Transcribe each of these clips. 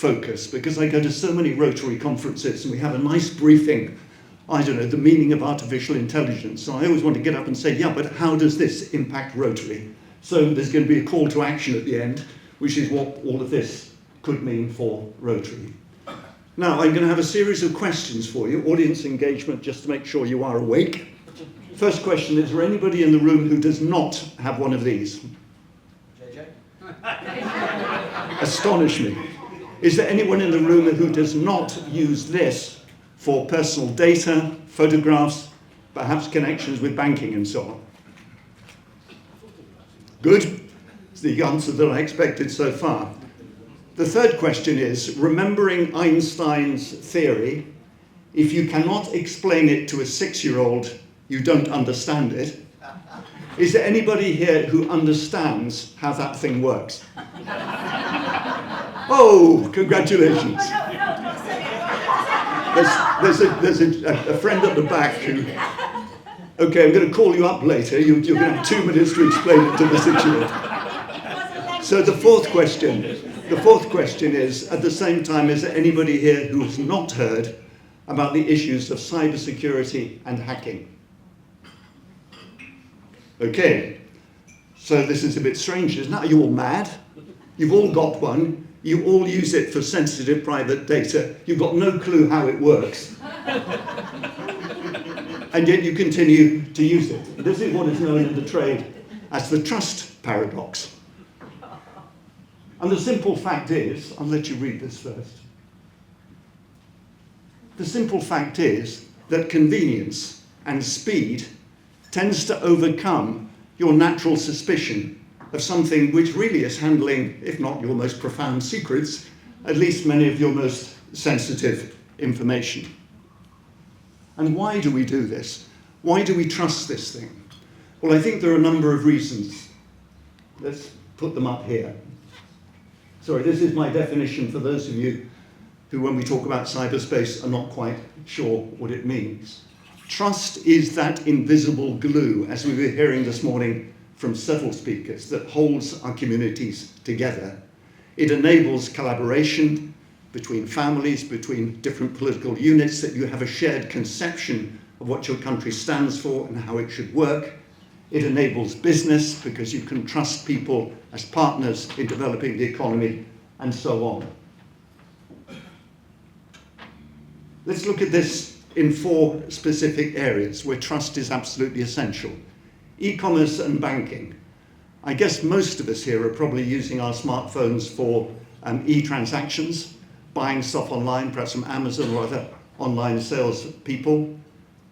focus, because I go to so many Rotary conferences and we have a nice briefing, I don't know, the meaning of artificial intelligence. So I always want to get up and say, yeah, but how does this impact Rotary? So there's going to be a call to action at the end, which is what all of this could mean for Rotary. Now, I'm going to have a series of questions for you, audience engagement, just to make sure you are awake. First question, is there anybody in the room who does not have one of these? JJ? Astonish me. Is there anyone in the room who does not use this for personal data, photographs, perhaps connections with banking and so on? Good. It's the answer that I expected so far. The third question is, remembering Einstein's theory, if you cannot explain it to a 6-year-old, you don't understand it. Is there anybody here who understands how that thing works? Oh, congratulations. There's a friend at the back who, okay, I'm going to call you up later. You're going to have 2 minutes to explain it to the 6-year-old. So the fourth question is, at the same time, is there anybody here who has not heard about the issues of cybersecurity and hacking? Okay, so this is a bit strange, isn't it? Are you all mad? You've all got one. You all use it for sensitive private data. You've got no clue how it works. And yet you continue to use it. This is what is known in the trade as the trust paradox. And the simple fact is, I'll let you read this first. The simple fact is that convenience and speed tends to overcome your natural suspicion of something which really is handling, if not your most profound secrets, at least many of your most sensitive information. And why do we do this? Why do we trust this thing? Well, I think there are a number of reasons. Let's put them up here. Sorry, this is my definition for those of you who, when we talk about cyberspace, are not quite sure what it means. Trust is that invisible glue, as we were hearing this morning from several speakers, that holds our communities together. It enables collaboration between families, between different political units, that you have a shared conception of what your country stands for and how it should work. It enables business because you can trust people as partners in developing the economy, and so on. Let's look at this in 4 specific areas where trust is absolutely essential. E-commerce and banking. I guess most of us here are probably using our smartphones for e-transactions, buying stuff online, perhaps from Amazon or other online sales people,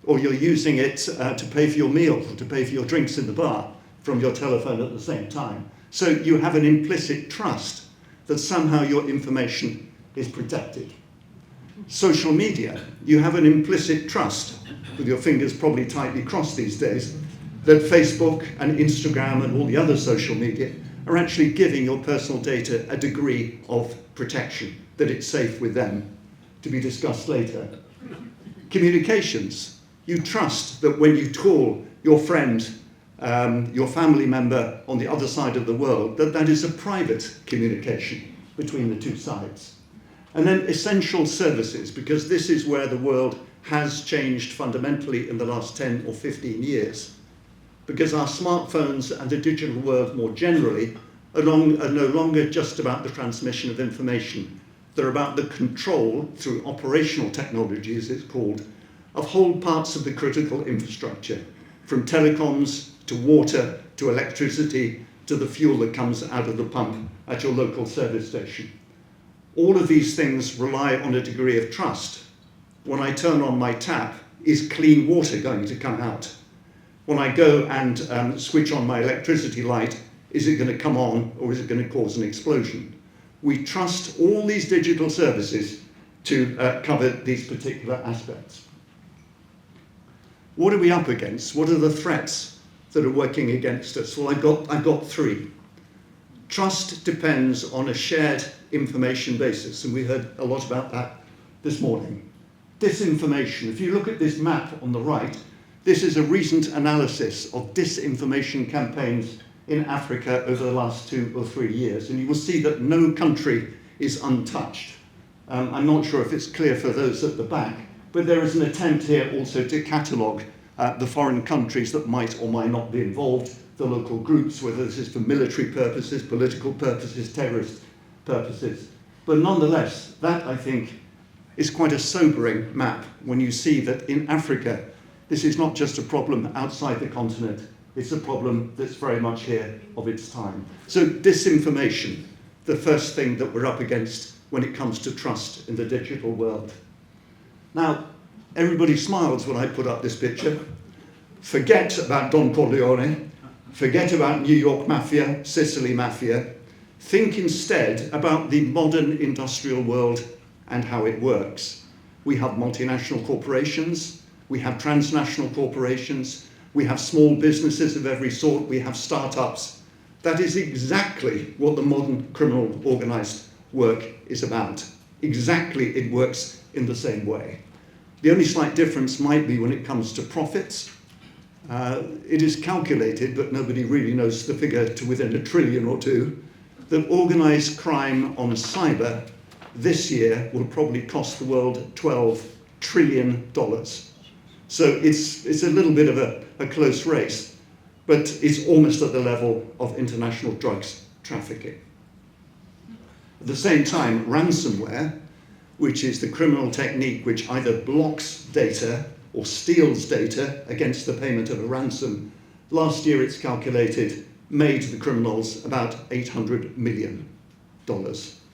or you're using it to pay for your meals or to pay for your drinks in the bar from your telephone at the same time. So you have an implicit trust that somehow your information is protected. Social media, you have an implicit trust, with your fingers probably tightly crossed these days, that Facebook and Instagram and all the other social media are actually giving your personal data a degree of protection, that it's safe with them, to be discussed later. Communications, you trust that when you call your friend, your family member on the other side of the world, that is a private communication between the two sides. And then essential services, because this is where the world has changed fundamentally in the last 10 or 15 years. Because our smartphones and the digital world more generally are no longer just about the transmission of information. They're about the control, through operational technology as it's called, of whole parts of the critical infrastructure, from telecoms to water to electricity to the fuel that comes out of the pump at your local service station. All of these things rely on a degree of trust. When I turn on my tap, is clean water going to come out? When I go and switch on my electricity light, is it going to come on or is it going to cause an explosion? We trust all these digital services to cover these particular aspects. What are we up against? What are the threats that are working against us? Well, I've got 3. Trust depends on a shared information basis, and we heard a lot about that this morning. Disinformation. If you look at this map on the right, this is a recent analysis of disinformation campaigns in Africa over the last 2 or 3 years, and you will see that no country is untouched I'm not sure if it's clear for those at the back, but there is an attempt here also to catalogue the foreign countries that might or might not be involved, the local groups, whether this is for military purposes, political purposes, terrorist purposes. But nonetheless, that, I think, is quite a sobering map when you see that in Africa, this is not just a problem outside the continent, it's a problem that's very much here of its time. So disinformation, the first thing that we're up against when it comes to trust in the digital world. Now, everybody smiles when I put up this picture. Forget about Don Corleone, forget about New York Mafia, Sicily Mafia. Think instead about the modern industrial world and how it works. We have multinational corporations, we have transnational corporations, we have small businesses of every sort, we have startups. That is exactly what the modern criminal organized work is about. Exactly, it works in the same way. The only slight difference might be when it comes to profits. It is calculated, but nobody really knows the figure to within $1 trillion or two, that organized crime on cyber this year will probably cost the world $12 trillion. So it's a little bit of a close race, but it's almost at the level of international drugs trafficking. At the same time, ransomware, which is the criminal technique which either blocks data or steals data against the payment of a ransom, last year it's calculated made the criminals about $800 million.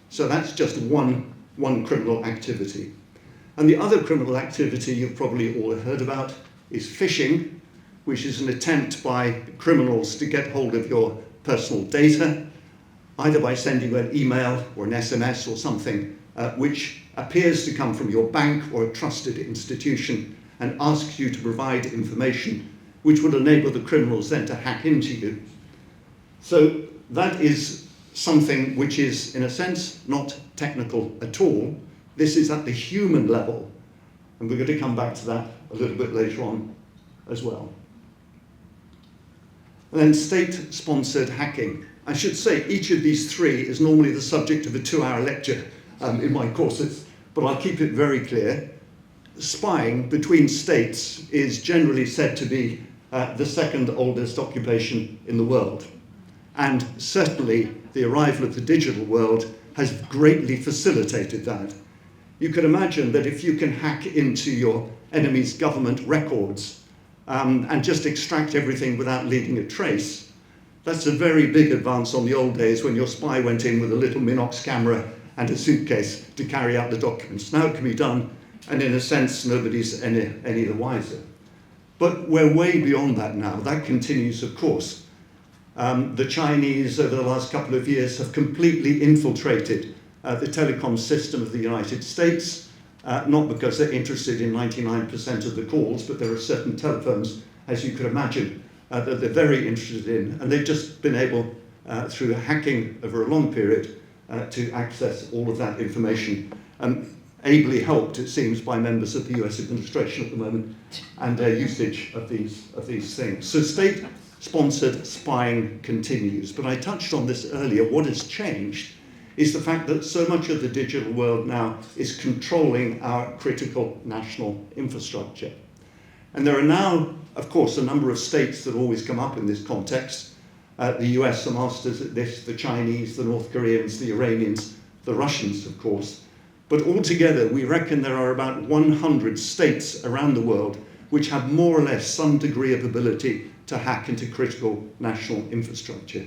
So that's just one criminal activity. And the other criminal activity you've probably all heard about is phishing, which is an attempt by criminals to get hold of your personal data, either by sending you an email or an SMS or something which appears to come from your bank or a trusted institution and asks you to provide information which would enable the criminals then to hack into you. So that is something which is, in a sense, not technical at all. This is at the human level, and we're going to come back to that a little bit later on as well. And then state-sponsored hacking. I should say each of these three is normally the subject of a 2-hour lecture in my courses, but I'll keep it very clear. Spying between states is generally said to be the second oldest occupation in the world. And certainly the arrival of the digital world has greatly facilitated that. You can imagine that if you can hack into your enemy's government records and just extract everything without leaving a trace, that's a very big advance on the old days when your spy went in with a little Minox camera and a suitcase to carry out the documents. Now it can be done, and in a sense, nobody's any the wiser. But we're way beyond that now. That continues, of course. The Chinese, over the last couple of years, have completely infiltrated the telecom system of the United States, not because they're interested in 99% of the calls, but there are certain telephones, as you could imagine, that they're very interested in. And they've just been able, through hacking over a long period, to access all of that information. Ably helped, it seems, by members of the US administration at the moment and their usage of these things. So state-sponsored spying continues. But I touched on this earlier. What has changed is the fact that so much of the digital world now is controlling our critical national infrastructure. And there are now, of course, a number of states that always come up in this context. The US are masters at this, the Chinese, the North Koreans, the Iranians, the Russians, of course. But altogether, we reckon there are about 100 states around the world which have more or less some degree of ability to hack into critical national infrastructure.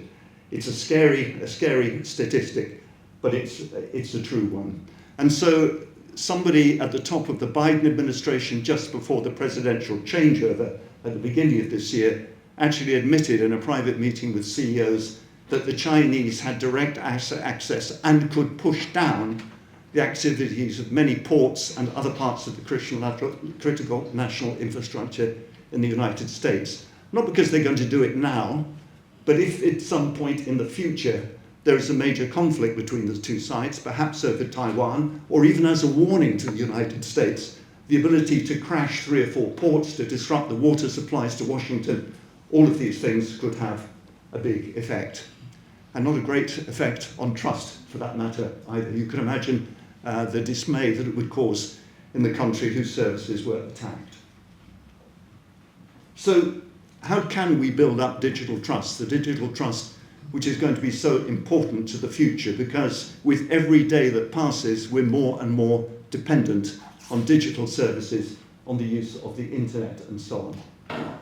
It's a scary statistic, but it's a true one. And so somebody at the top of the Biden administration, just before the presidential changeover at the beginning of this year, actually admitted in a private meeting with CEOs that the Chinese had direct access and could push down the activities of many ports and other parts of the critical national infrastructure in the United States. Not because they're going to do it now, but if at some point in the future there is a major conflict between the two sides, perhaps over Taiwan, or even as a warning to the United States, the ability to crash 3 or 4 ports, to disrupt the water supplies to Washington, all of these things could have a big effect. And not a great effect on trust, for that matter, either. You can imagine the dismay that it would cause in the country whose services were attacked. So how can we build up digital trust, the digital trust which is going to be so important to the future, because with every day that passes, we're more and more dependent on digital services, on the use of the internet and so on.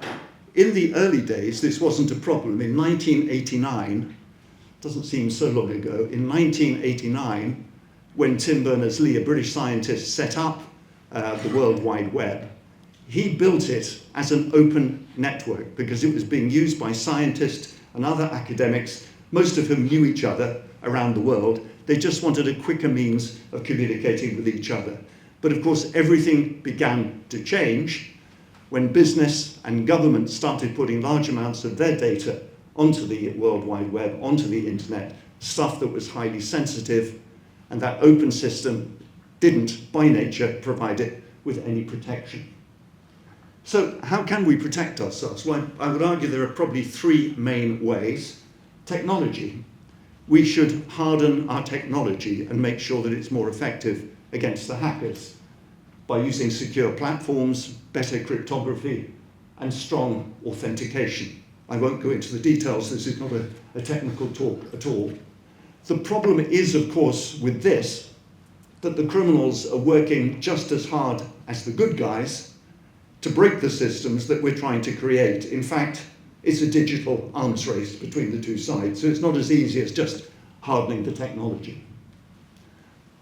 In the early days, this wasn't a problem. In 1989, doesn't seem so long ago, in 1989, when Tim Berners-Lee, a British scientist, set up the World Wide Web, he built it as an open network because it was being used by scientists and other academics, most of whom knew each other around the world. They just wanted a quicker means of communicating with each other. But of course, everything began to change when business and government started putting large amounts of their data onto the World Wide Web, onto the internet, stuff that was highly sensitive, and that open system didn't, by nature, provide it with any protection. So how can we protect ourselves? Well, I would argue there are probably three main ways. Technology. We should harden our technology and make sure that it's more effective against the hackers by using secure platforms, better cryptography, and strong authentication. I won't go into the details, this is not a technical talk at all. The problem is, of course, with this, that the criminals are working just as hard as the good guys to break the systems that we're trying to create. In fact, it's a digital arms race between the two sides, so it's not as easy as just hardening the technology.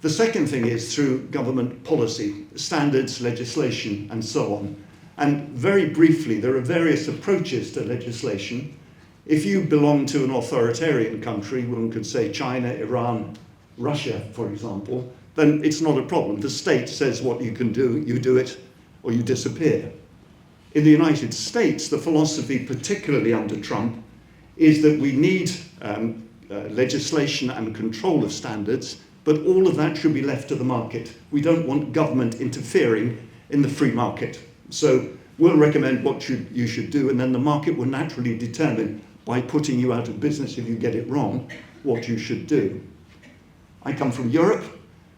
The second thing is through government policy, standards, legislation, and so on. And very briefly, there are various approaches to legislation. If you belong to an authoritarian country, one could say China, Iran, Russia, for example, then it's not a problem. The state says what you can do, you do it, or you disappear. In the United States, the philosophy, particularly under Trump, is that we need legislation and control of standards, but all of that should be left to the market. We don't want government interfering in the free market. So we'll recommend what you should do, and then the market will naturally determine, by putting you out of business if you get it wrong, what you should do. I come from Europe,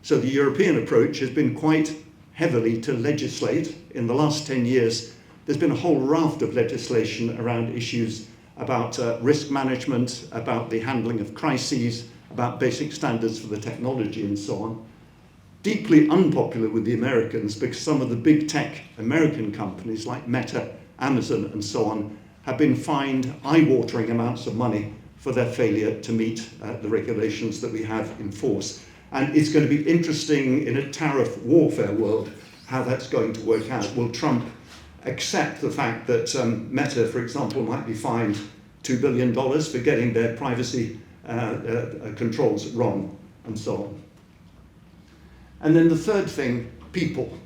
so the European approach has been quite heavily to legislate. In the last 10 years, there's been a whole raft of legislation around issues about risk management, about the handling of crises, about basic standards for the technology and so on. Deeply unpopular with the Americans because some of the big tech American companies like Meta, Amazon and so on have been fined eye-watering amounts of money for their failure to meet the regulations that we have in force. And it's going to be interesting in a tariff warfare world how that's going to work out. Will Trump accept the fact that Meta, for example, might be fined $2 billion for getting their privacy controls wrong, and so on. And then the third thing, people.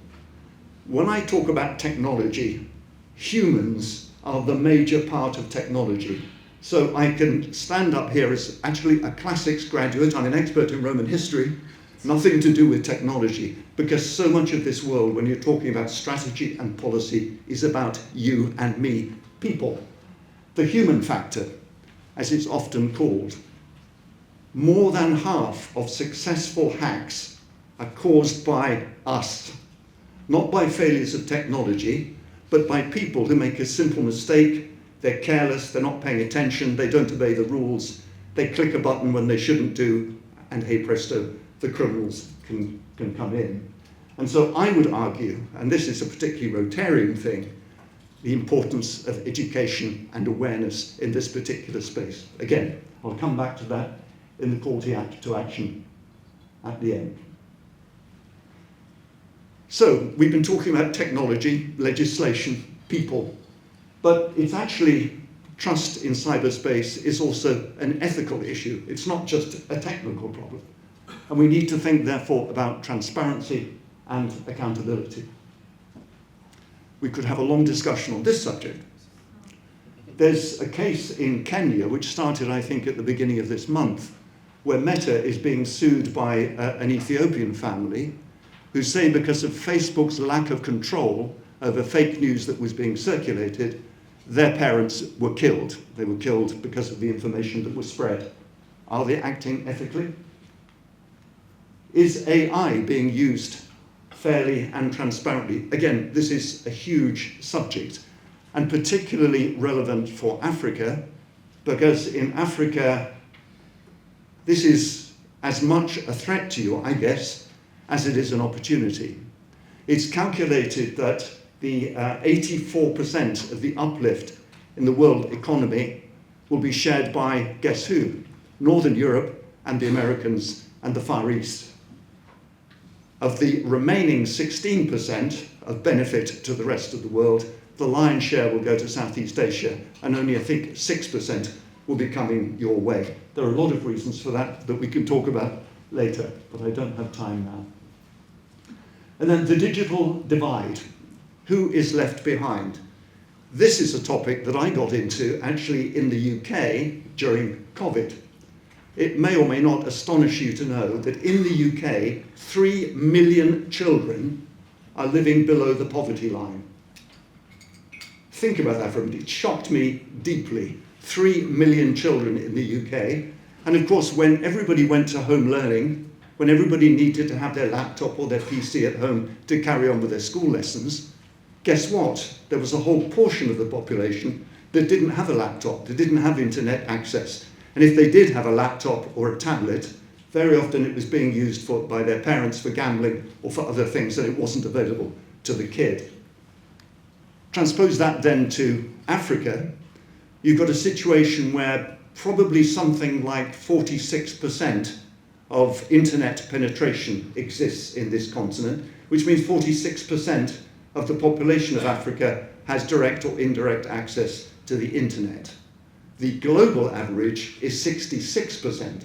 When I talk about technology, humans are the major part of technology. So I can stand up here as actually a classics graduate. I'm an expert in Roman history, nothing to do with technology, because so much of this world, when you're talking about strategy and policy, is about you and me, people. The human factor, as it's often called. More than half of successful hacks are caused by us, not by failures of technology, but by people who make a simple mistake. They're careless, they're not paying attention, they don't obey the rules, they click a button when they shouldn't do, and hey presto, the criminals can come in. And so I would argue, and this is a particularly Rotarian thing, the importance of education and awareness in this particular space. Again, I'll come back to that in the call to action at the end. So we've been talking about technology, legislation, people, but it's actually trust in cyberspace is also an ethical issue. It's not just a technical problem. And we need to think, therefore, about transparency and accountability. We could have a long discussion on this subject. There's a case in Kenya, which started, I think, at the beginning of this month, where Meta is being sued by an Ethiopian family who say because of Facebook's lack of control over fake news that was being circulated, their parents were killed. They were killed because of the information that was spread. Are they acting ethically? Is AI being used fairly and transparently? Again, this is a huge subject, and particularly relevant for Africa, because in Africa, this is as much a threat to you, I guess, as it is an opportunity. It's calculated that the 84% of the uplift in the world economy will be shared by, guess who? Northern Europe and the Americans and the Far East. Of the remaining 16% of benefit to the rest of the world, the lion's share will go to Southeast Asia, and only, I think, 6% will be coming your way. There are a lot of reasons for that we can talk about later, but I don't have time now. And then the digital divide. Who is left behind? This is a topic that I got into actually in the UK during COVID. It may or may not astonish you to know that in the UK, 3 million children are living below the poverty line. Think about that for a minute. It shocked me deeply. 3 million children in the UK. And of course, when everybody went to home learning, when everybody needed to have their laptop or their PC at home to carry on with their school lessons, guess what? There was a whole portion of the population that didn't have a laptop, that didn't have internet access. And if they did have a laptop or a tablet, very often it was being used by their parents for gambling or for other things, and it wasn't available to the kid. Transpose that then to Africa, you've got a situation where probably something like 46% of internet penetration exists in this continent, which means 46% of the population of Africa has direct or indirect access to the internet. The global average is 66%.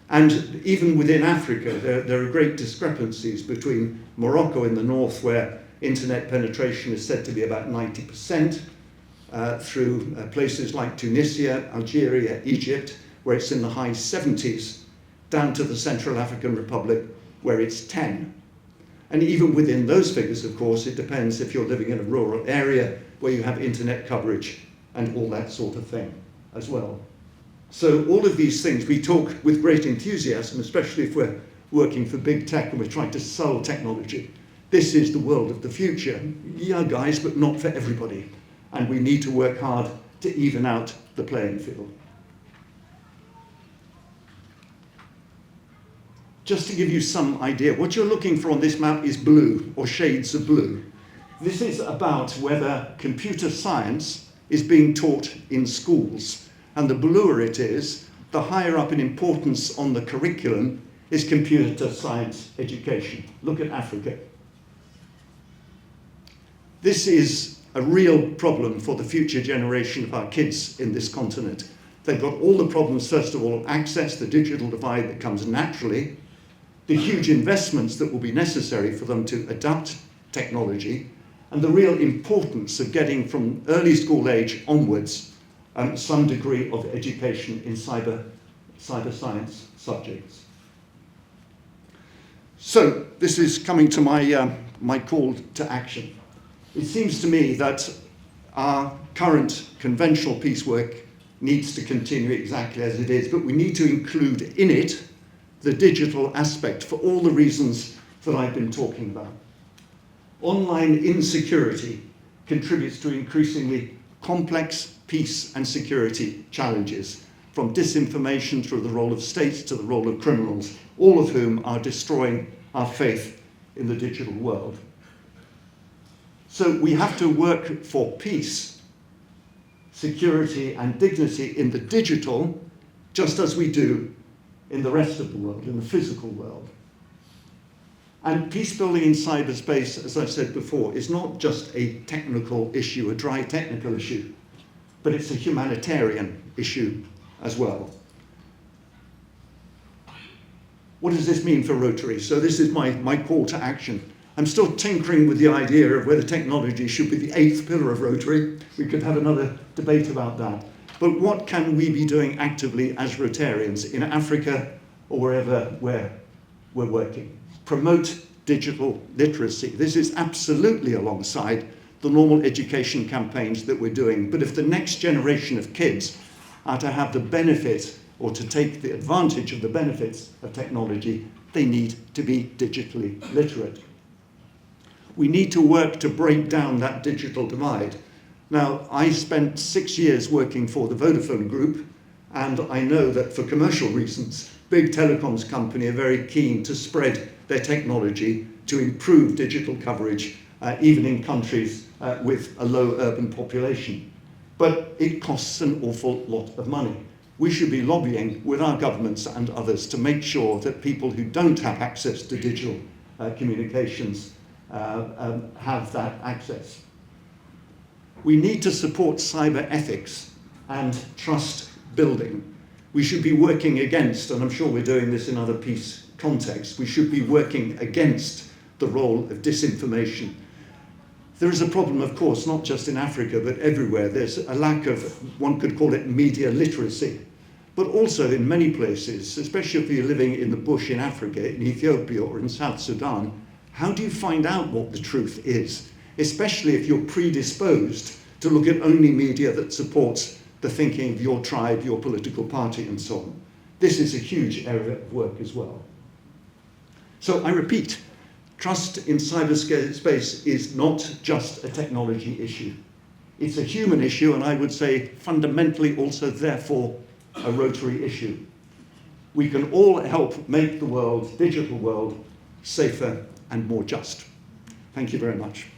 And even within Africa, there are great discrepancies between Morocco in the north, where internet penetration is said to be about 90%, through places like Tunisia, Algeria, Egypt, where it's in the high 70s, down to the Central African Republic, where it's 10. And even within those figures, of course, it depends if you're living in a rural area where you have internet coverage and all that sort of thing as well. So all of these things we talk with great enthusiasm, especially if we're working for big tech and we're trying to sell technology. This is the world of the future. Yeah, guys, but not for everybody. And we need to work hard to even out the playing field. Just to give you some idea, what you're looking for on this map is blue, or shades of blue. This is about whether computer science is being taught in schools. And the bluer it is, the higher up in importance on the curriculum is computer science education. Look at Africa. This is a real problem for the future generation of our kids in this continent. They've got all the problems, first of all, access, the digital divide that comes naturally, the huge investments that will be necessary for them to adapt technology, and the real importance of getting from early school age onwards some degree of education in cyber science subjects. So this is coming to my call to action. It seems to me that our current conventional piecework needs to continue exactly as it is, but we need to include in it the digital aspect for all the reasons that I've been talking about. Online insecurity contributes to increasingly complex peace and security challenges, from disinformation through the role of states to the role of criminals, all of whom are destroying our faith in the digital world. So we have to work for peace, security, and dignity in the digital, just as we do in the rest of the world, in the physical world. And peace building in cyberspace, as I've said before, is not just a technical issue, a dry technical issue, but it's a humanitarian issue as well. What does this mean for Rotary? So this is my call to action. I'm still tinkering with the idea of whether technology should be the 8th pillar of Rotary. We could have another debate about that. But what can we be doing actively as Rotarians in Africa or wherever we're working? Promote digital literacy. This is absolutely alongside the normal education campaigns that we're doing. But if the next generation of kids are to have the benefit or to take the advantage of the benefits of technology, they need to be digitally literate. We need to work to break down that digital divide. Now, I spent 6 years working for the Vodafone Group, and I know that for commercial reasons, big telecoms companies are very keen to spread their technology to improve digital coverage, even in countries with a low urban population. But it costs an awful lot of money. We should be lobbying with our governments and others to make sure that people who don't have access to digital communications have that access. We need to support cyber ethics and trust building. We should be working against, and I'm sure we're doing this in other peace contexts, we should be working against the role of disinformation. There is a problem, of course, not just in Africa, but everywhere. There's a lack of, one could call it media literacy, but also in many places, especially if you're living in the bush in Africa, in Ethiopia or in South Sudan, how do you find out what the truth is? Especially if you're predisposed to look at only media that supports the thinking of your tribe, your political party, and so on. This is a huge area of work as well. So I repeat, trust in cyberspace is not just a technology issue. It's a human issue, and I would say fundamentally also, therefore, a Rotary issue. We can all help make the world, digital world, safer and more just. Thank you very much.